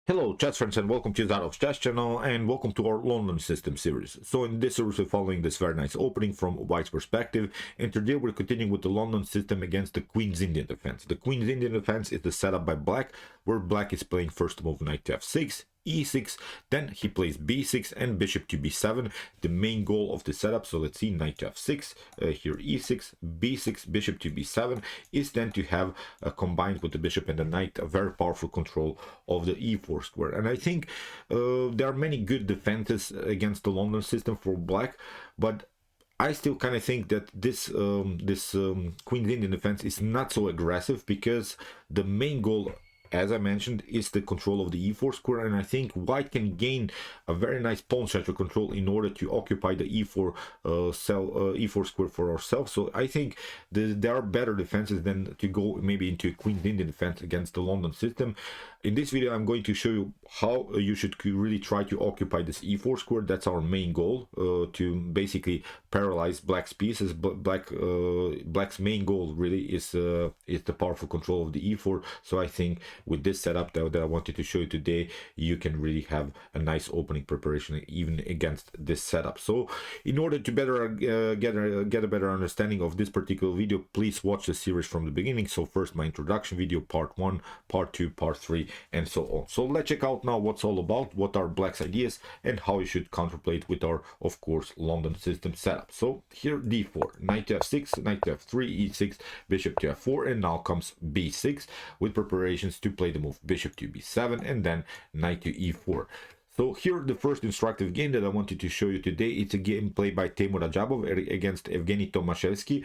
Hello, chess friends, and welcome to Jozarov's chess channel, and welcome to our London system series. So in this series, we're following this very nice opening from White's perspective, and today we're continuing with the London system against the Queen's Indian defense. The Queen's Indian defense is the setup by Black, where Black is playing first move knight to f6, e6, then he plays b6 and bishop to b7, the main goal of the setup. So let's see, knight to f6, here e6, b6, bishop to b7 is then to have combined with the bishop and the knight a very powerful control of the e4 square. And I think there are many good defenses against the London system for Black, but I still kind of think that this Queen's Indian defense is not so aggressive, because the main goal, as I mentioned, is the control of the e4 square, and I think White can gain a very nice pawn center control in order to occupy the e4 square for ourselves. So I think there are better defenses than to go maybe into a Queen's Indian defense against the London system. In this video, I'm going to show you how you should really try to occupy this e4 square. That's our main goal, to basically paralyze Black's pieces. But Black's main goal really is the powerful control of the e4. So I think with this setup that I wanted to show you today, you can really have a nice opening preparation even against this setup. So in order to better get a better understanding of this particular video, please watch the series from the beginning. So first my introduction video, part 1, part 2, part 3, and so on. So let's check out now what's all about, what are Black's ideas, and how you should contemplate with our, of course, London system setup. So here d4, knight to f6, knight to f3, e6, bishop to f4, and now comes b6 with preparations to play the move bishop to b7 and then knight to e4. So here the first instructive game that I wanted to show you today, it's a game played by Timur Rajabov against Evgeny Tomashevsky.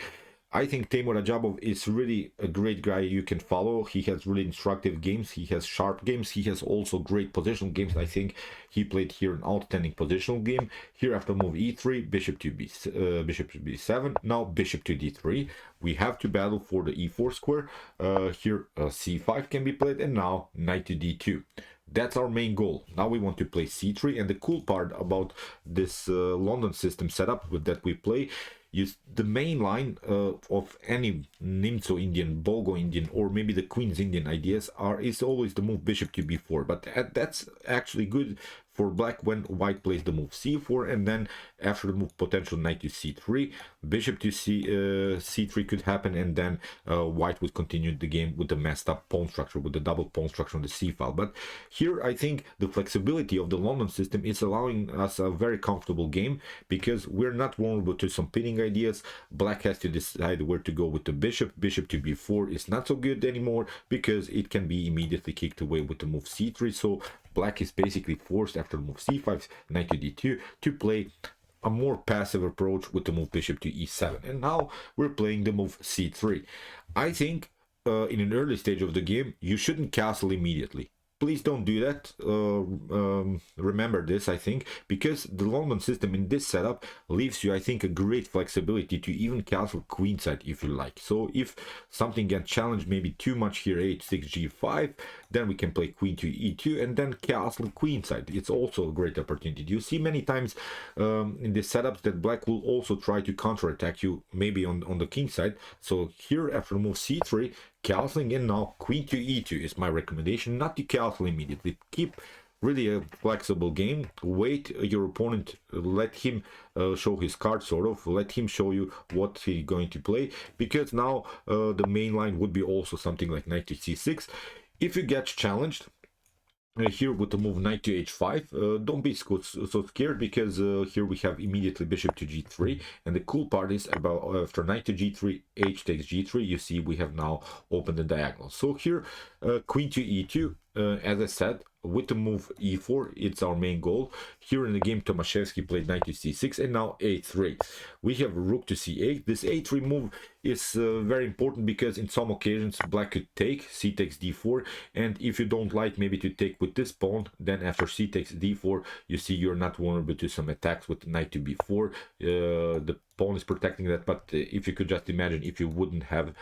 I think Timur Rajabov is really a great guy you can follow. He has really instructive games. He has sharp games. He has also great positional games. I think he played here an outstanding positional game. Here after move e3, bishop to b7. Now bishop to d3. We have to battle for the e4 square. Here c5 can be played, and now knight to d2. That's our main goal. Now we want to play c3, and the cool part about this London system setup that we play, the main line of any Nimzo Indian, Bogo Indian, or maybe the Queen's Indian ideas is always the move bishop to b4. But that's actually good for Black when White plays the move c4, and then after the move potential knight to c3, bishop to c3 could happen, and then White would continue the game with the messed up pawn structure, with the double pawn structure on the c file. But here I think the flexibility of the London system is allowing us a very comfortable game, because we're not vulnerable to some pinning ideas. Black has to decide where to go with the bishop. Bishop to b4 is not so good anymore, because it can be immediately kicked away with the move c3. So Black is basically forced after move c5, knight to d2 to play a more passive approach with the move bishop to e7. And now we're playing the move c3. I think in an early stage of the game, you shouldn't castle immediately. Please don't do that. Remember this, I think, because the London system in this setup leaves you, I think, a great flexibility to even castle queenside if you like. So if something gets challenged maybe too much here, h6, g5, then we can play queen to e2 and then castle queenside. It's also a great opportunity. You see many times in the setups that Black will also try to counterattack you maybe on the king side. So here after move c3, castling, and now queen to e2 is my recommendation. Not to castle immediately. Keep really a flexible game. Wait your opponent, let him show his card, sort of. Let him show you what he's going to play, because now the main line would be also something like knight to c6. If you get challenged here with the move knight to h5, don't be so scared, because here we have immediately bishop to g3, and the cool part is about after knight to g3, h takes g3, you see we have now opened the diagonal. So here queen to e2, as I said, with the move e4, it's our main goal. Here in the game, Tomaszewski played knight to c6, and now a3. We have rook to c8. This a3 move is very important, because in some occasions Black could take c takes d4, and if you don't like maybe to take with this pawn, then after c takes d4, you see you're not vulnerable to some attacks with knight to b4. The pawn is protecting that, but if you could just imagine if you wouldn't have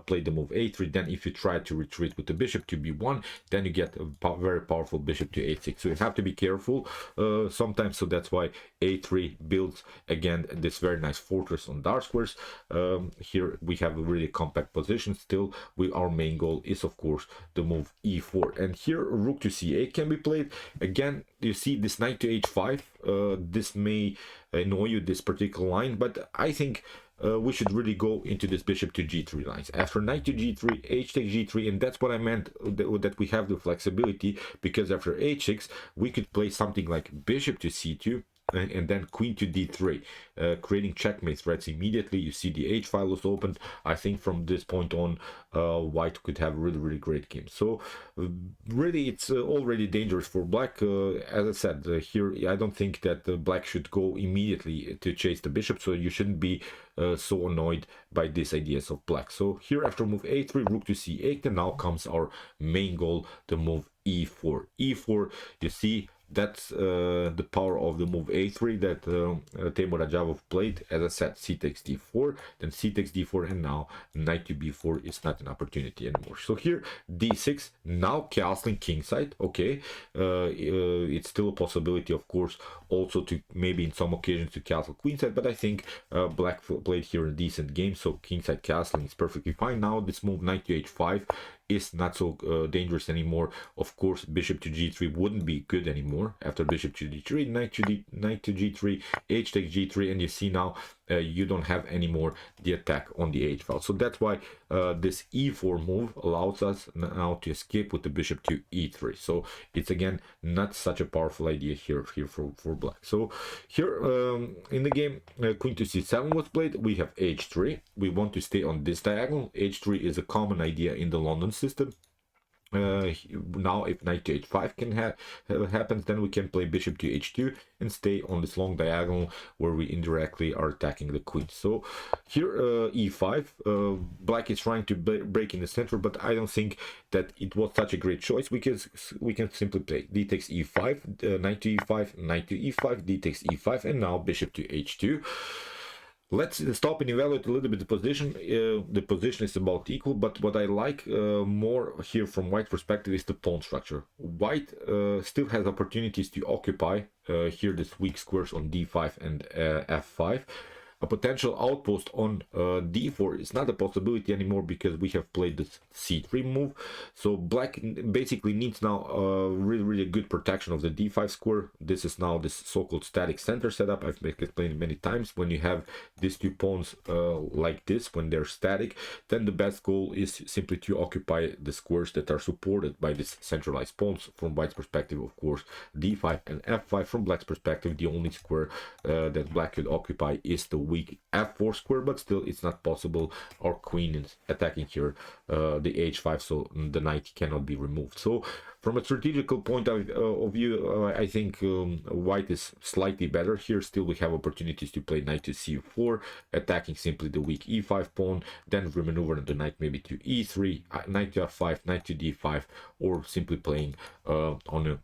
played the move a3, then if you try to retreat with the bishop to b1, then you get a very powerful bishop to a6. So you have to be careful sometimes. So that's why a3 builds again this very nice fortress on dark squares. Here here we have a really compact position. Still, our main goal is of course the move e4, and here rook to c8 can be played. Again, you see this knight to h5. This may annoy you, this particular line, but I think we should really go into this bishop to g3 lines. After knight to g3, h takes g3, and that's what I meant, that we have the flexibility, because after h6 we could play something like bishop to c2, and then queen to d3, creating checkmate threats immediately. You see the h file is opened. I think from this point on, white could have a really great game. So really it's already dangerous for black. As I said, here I don't think that black should go immediately to chase the bishop, so you shouldn't be so annoyed by these ideas of black. So here after move a3, rook to c8, and now comes our main goal, the move e4. e4, you see, that's the power of the move a3 that Temur Rajavov played. As I said, c takes d4, then c takes d4, and now knight to b4 is not an opportunity anymore. So here d6, now castling kingside. Okay, it's still a possibility, of course, also to maybe in some occasions to castle queenside, but I think black played here a decent game, so kingside castling is perfectly fine. Now this move knight to h5 is not so dangerous anymore. Of course, bishop to g3 wouldn't be good anymore. After bishop to d3, knight to g3, h takes g3, and you see now you don't have anymore the attack on the h file. So that's why this e4 move allows us now to escape with the bishop to e3. So it's again not such a powerful idea here for black. So here in the game, queen to c7 was played. We have h3. We want to stay on this diagonal. h3 is a common idea in the London system. Now if knight to h5 can happens, then we can play bishop to h2 and stay on this long diagonal where we indirectly are attacking the queen. So here e5, black is trying to break in the center, but I don't think that it was such a great choice, because we can simply play d takes e5, knight to e5, knight to e5, d takes e5, and now bishop to h2. Let's stop and evaluate a little bit the position. The position is about equal, but what I like more here from white perspective is the pawn structure. White still has opportunities to occupy here this weak squares on d5 and f5. A potential outpost on d4 is not a possibility anymore, because we have played the c3 move. So black basically needs now really good protection of the d5 square. This is now this so-called static center setup. I've explained many times. When you have these two pawns like this, when they're static, then the best goal is simply to occupy the squares that are supported by this centralized pawns. From white's perspective, of course, d5 and f5. From black's perspective, the only square that black could occupy is the weak f4 square, but still it's not possible. Our queen is attacking here the h5, so the knight cannot be removed. So from a strategical point of view, I think white is slightly better here. Still we have opportunities to play knight to c4, attacking simply the weak e5 pawn, then remaneuver the knight maybe to e3, knight to f5, knight to d5, or simply playing on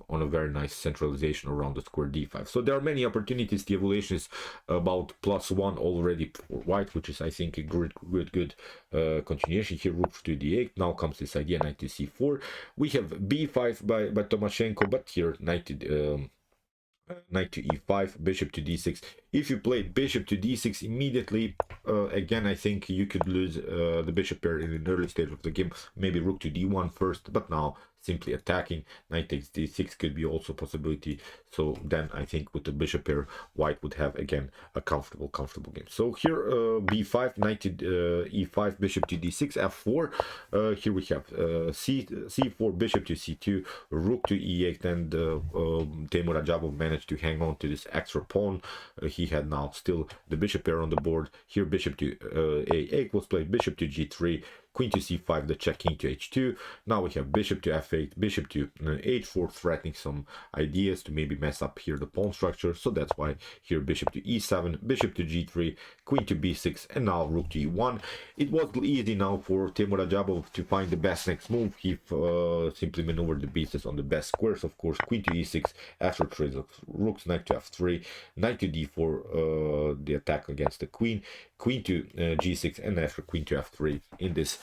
a very nice centralization around the square d5. So there are many opportunities. The evaluation is about +1 already for white, which is I think a good continuation here. Rook to d8. Now comes this idea knight to c4. We have b5 by Tomashenko, but here knight to e5, bishop to d6. If you play bishop to d6 immediately, again I think you could lose the bishop pair in an early stage of the game. Maybe rook to d1 first, but now simply attacking knight takes d6 could be also a possibility. So then I think with the bishop pair, white would have again a comfortable game. So here b5, knight to e5, bishop to d6, f4. Here we have c4, bishop to c2, rook to e8, and Temur Rajavov managed to hang on to this extra pawn. He had now still the bishop pair on the board. Here bishop to a8 was played, bishop to g3, queen to c5, the check, king to h2. Now we have bishop to f8, bishop to h4, threatening some ideas to maybe mess up here the pawn structure. So that's why here bishop to e7, bishop to g3, queen to b6, and now rook to e1. It was easy now for Temur Rajavov to find the best next move. He simply maneuvered the pieces on the best squares. Of course, queen to e6, after trades of rooks, knight to f3, knight to d4, the attack against the queen, queen to g6, and after queen to f3 in this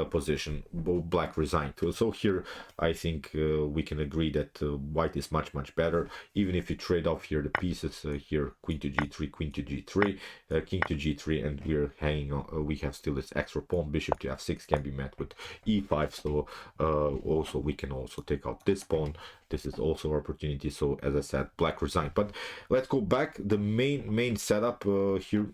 position black resigned. So here I think we can agree that white is much better, even if you trade off here the pieces here, queen to g3, queen to g3, king to g3, and we're hanging on, we have still this extra pawn. Bishop to f6 can be met with e5, so also we can also take out this pawn. This is also an opportunity. So as I said, black resigned. But let's go back. The main setup here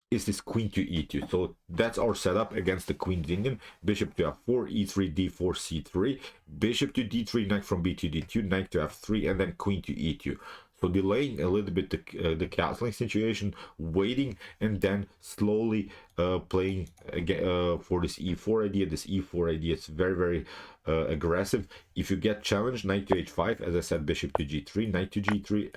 is this queen to e2. So that's our setup against the queen's Indian. Bishop to f4, e3, d4, c3, bishop to d3, knight from b to d2, knight to f3, and then queen to e2. So delaying a little bit the castling situation, waiting, and then slowly playing again for this e4 idea. This e4 idea is very aggressive. If you get challenged, knight to h5, as I said, bishop to g3, knight to g3,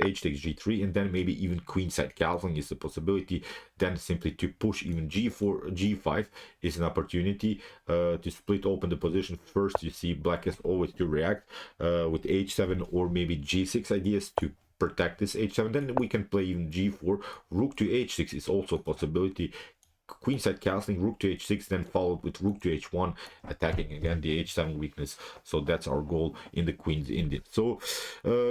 h takes g3, and then maybe even queenside castling is a possibility. Then simply to push even g4, g5 is an opportunity to split open the position. First, you see black has always to react with h7 or maybe g6 ideas to protect this h7. Then we can play even g4, rook to h6 is also a possibility. Queenside castling, rook to h6, then followed with rook to h1, attacking again the h7 weakness. So that's our goal in the queen's Indian. So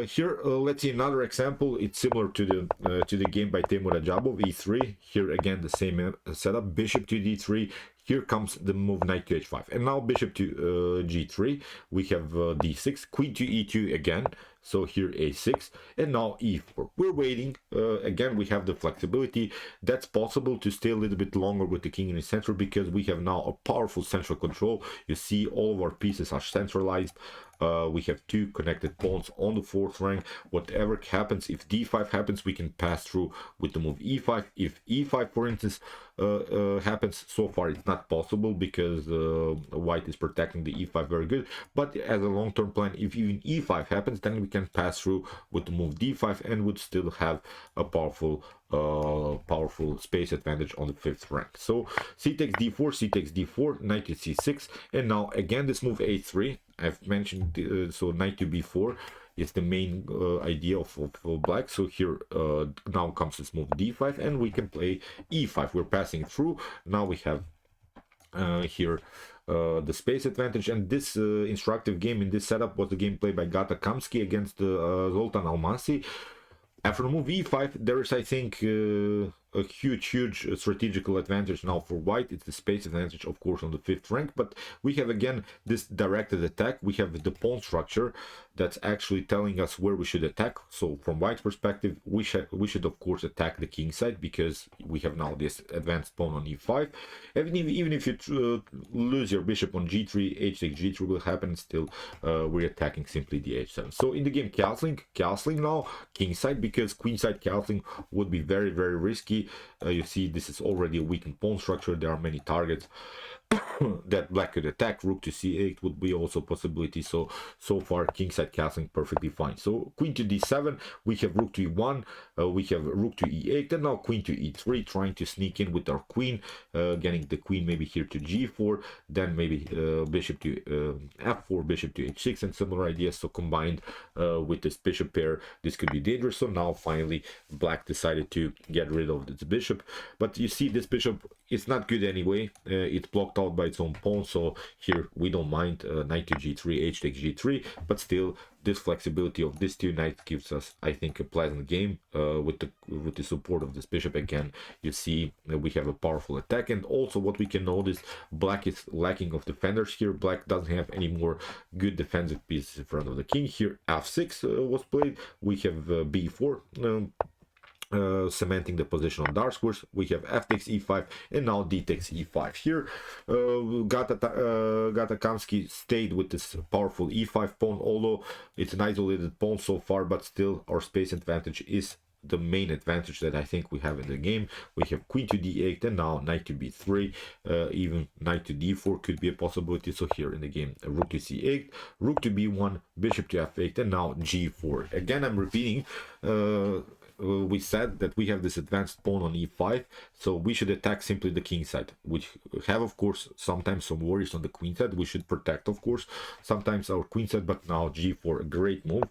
here let's see another example. It's similar to the game by Temur Ajabov, e3. Here again the same setup, bishop to d3. Here comes the move knight to h5, and now bishop to g3. We have d6, queen to e2 again. So here a6, and now e4. We're waiting. Again, we have the flexibility. That's possible to stay a little bit longer with the king in the center because we have now a powerful central control. You see all of our pieces are centralized. We have two connected pawns on the fourth rank. Whatever happens, if d5 happens, we can pass through with the move e5. If e5, for instance, happens, so far it's not possible because white is protecting the e5 very good. But as a long-term plan, if even e5 happens, then we can pass through with the move d5 and would still have a powerful space advantage on the fifth rank. So c takes d4, c takes d4, knight to c6, and now again this move a3. I've mentioned so knight to b4 is the main idea of black. So here now comes this move d5, and we can play e5. We're passing through. Now we have here the space advantage, and this instructive game in this setup was the game played by Gata Kamsky against Zoltan Almasi. After move e5, there is, I think, a huge strategical advantage now for white. It's the space advantage, of course, on the fifth rank, but we have again this directed attack. We have the pawn structure that's actually telling us where we should attack. So from white's perspective, we should of course attack the king side because we have now this advanced pawn on e5. Even if you lose your bishop on g3, h takes g3 will happen. Still we're attacking simply the h7. So in the game castling now king side, because queen side castling would be very risky. You see this is already a weakened pawn structure. There are many targets that black could attack. Rook to c8 would be also a possibility. So far kingside castling perfectly fine. So queen to d7, we have rook to e1, we have rook to e8, and now queen to e3, trying to sneak in with our queen, getting the queen maybe here to g4, then maybe bishop to f4, bishop to h6, and similar ideas. So combined with this bishop pair, this could be dangerous. So now finally black decided to get rid of this bishop, but you see this bishop is not good anyway. It's blocked out by its own pawn, so here we don't mind knight to g3, h takes g3, but still this flexibility of these two knights gives us, I think, a pleasant game with the support of this bishop. Again, you see we have a powerful attack, and also what we can notice, black is lacking of defenders here. Black doesn't have any more good defensive pieces in front of the king. Here f6 was played. We have b4 cementing the position on dark squares. We have f takes e5, and now d takes e5. Here Gata Kamsky stayed with this powerful e5 pawn, although it's an isolated pawn so far, but still our space advantage is the main advantage that I think we have in the game. We have queen to d8, and now knight to b3, even knight to d4 could be a possibility. So here in the game, rook to c8, rook to b1, bishop to f8, and now g4. Again, I'm repeating, we said that we have this advanced pawn on e5, so we should attack simply the king side. We have, of course, sometimes some worries on the queen side. We should protect, of course, sometimes our queen side, but now g4, a great move.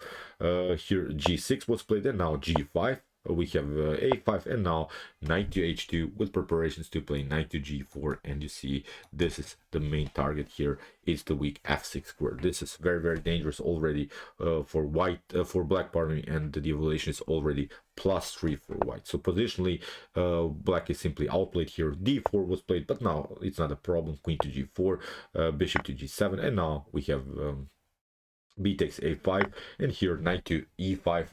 Here g6 was played, and now g5. we have a5, and now knight to h2 with preparations to play knight to g4. And you see this is the main target here, is the weak f6 square. This is very, very dangerous already for white, for black, pardon me, and the evaluation is already +3 for white. So positionally, black is simply outplayed here. d4 was played, but now it's not a problem. Queen to g4, bishop to g7, and now we have b takes a5, and here knight to e5.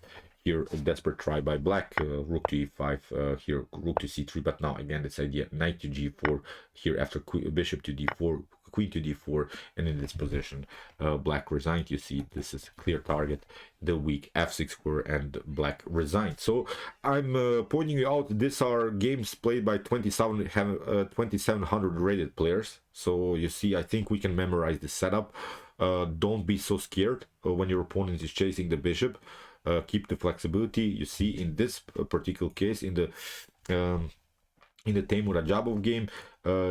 Here a desperate try by black, rook to e5, here rook to c3, but now again this idea, knight to g4, here after bishop to d4, queen to d4, and in this position black resigned. You see this is clear target, the weak f6 square, and black resigned. So I'm pointing you out, these are games played by 2700 rated players. So you see, I think we can memorize the setup. Don't be so scared when your opponent is chasing the bishop. Keep the flexibility. You see in this particular case, in the Teimur Ajabov game,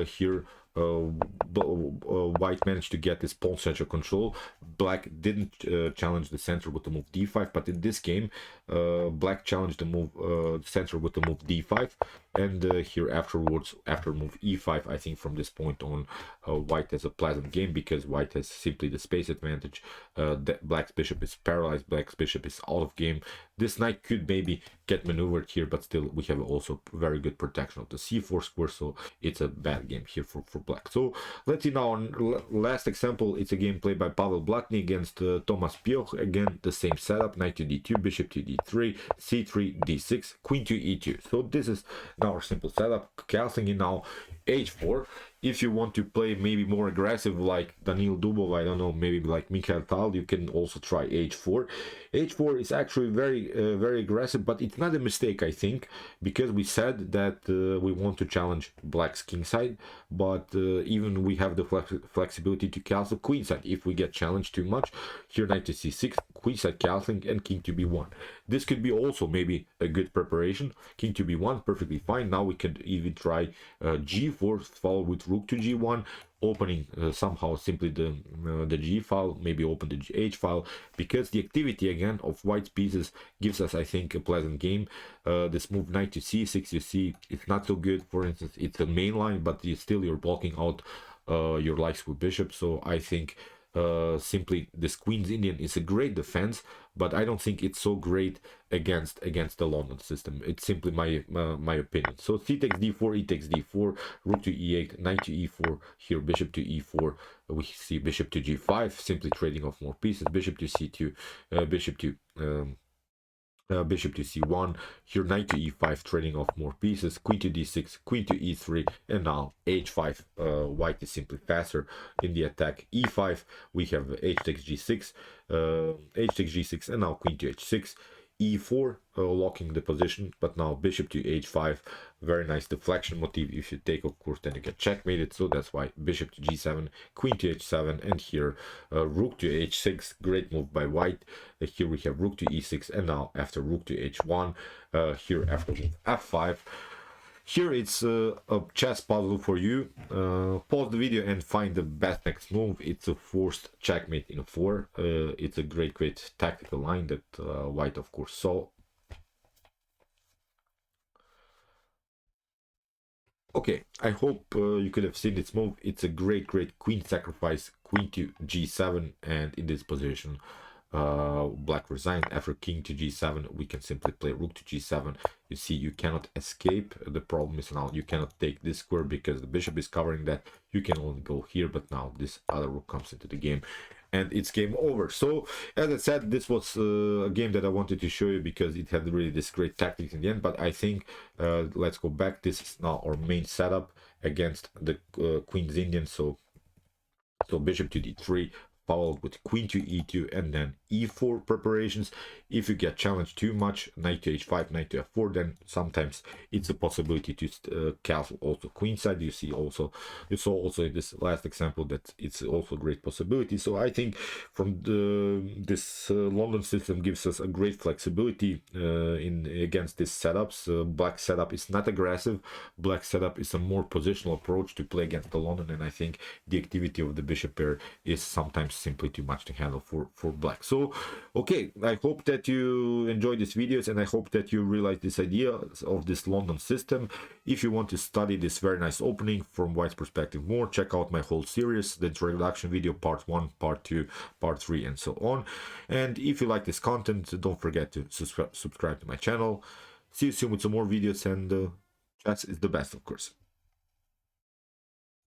here white managed to get this pawn center control. Black didn't challenge the center with the move d5, but in this game black challenged the move center with the move d5, and here afterwards, after move e5, I think from this point on white has a pleasant game, because white has simply the space advantage. Black's bishop is paralyzed, black's bishop is out of game. This knight could maybe get maneuvered here, but still we have also very good protection of the c4 square, so it's a bad game here for black. So let's see now on last example. It's a game played by Pavel Blatny against Thomas Pioch. Again, the same setup, knight to d2, bishop to d3, c3, d6, queen to e2. So this is now our simple setup. Castling in now h4. If you want to play maybe more aggressive like Danil Dubov, I don't know, maybe like Mikhail Tal, you can also try h4. h4 is actually very aggressive, but it's not a mistake, I think, because we said that we want to challenge black's kingside, but even we have the flexibility to castle queenside if we get challenged too much. Here knight to c6, queenside castling, and king to b1. This could be also maybe a good preparation. King to b1, perfectly fine. Now we could even try g4 followed with rook to g1, opening somehow simply the g file, maybe open the h file, because the activity again of white's pieces gives us, I think, a pleasant game. This move knight to c6, you see, it's not so good. For instance, it's a main line, but you're blocking out your likes with bishop. So I think simply this Queen's Indian is a great defense, but I don't think it's so great against the London system. It's simply my opinion. So c takes d4, e takes d4, rook to e8, knight to e4, here bishop to e4, we see bishop to g5, simply trading off more pieces, bishop to c2, bishop to c1, here knight to e5, trading off more pieces, queen to d6, queen to e3, and now h5. White is simply faster in the attack. e5, we have h takes g6, and now queen to h6, e4, locking the position, but now bishop to h5, very nice deflection motif. If you take, of course, then you get checkmated, so that's why bishop to g7, queen to h7, and here rook to h6, great move by white. Here we have rook to e6, and now after rook to h1, here after move f5. Here it's a chess puzzle for you. Pause the video and find the best next move. It's a forced checkmate in 4. It's a great tactical line that white, of course, saw. Okay, I hope you could have seen this move. It's a great queen sacrifice, queen to g7, and in this position black resigned. After king to g7, we can simply play rook to g7. You see, you cannot escape. The problem is now you cannot take this square because the bishop is covering that. You can only go here, but now this other rook comes into the game and it's game over. So as I said, this was a game that I wanted to show you because it had really this great tactics in the end. But I think let's go back. This is now our main setup against the Queen's Indian. So bishop to d3, followed with queen to e2, and then e4 preparations. If you get challenged too much, knight to h5, knight to f4, then sometimes it's a possibility to castle also queenside. You saw also in this last example that it's also a great possibility. So I think from this London system gives us a great flexibility in against these setups. Black setup is not aggressive. Black setup is a more positional approach to play against the London, and I think the activity of the bishop pair is sometimes simply too much to handle for black. So So okay, I hope that you enjoyed these videos, and I hope that you realize this idea of this London system. If you want to study this very nice opening from white's perspective more, check out my whole series, the introduction video, part 1, part 2, part 3, and so on. And if you like this content, don't forget to subscribe to my channel. See you soon with some more videos, and chess is the best, of course.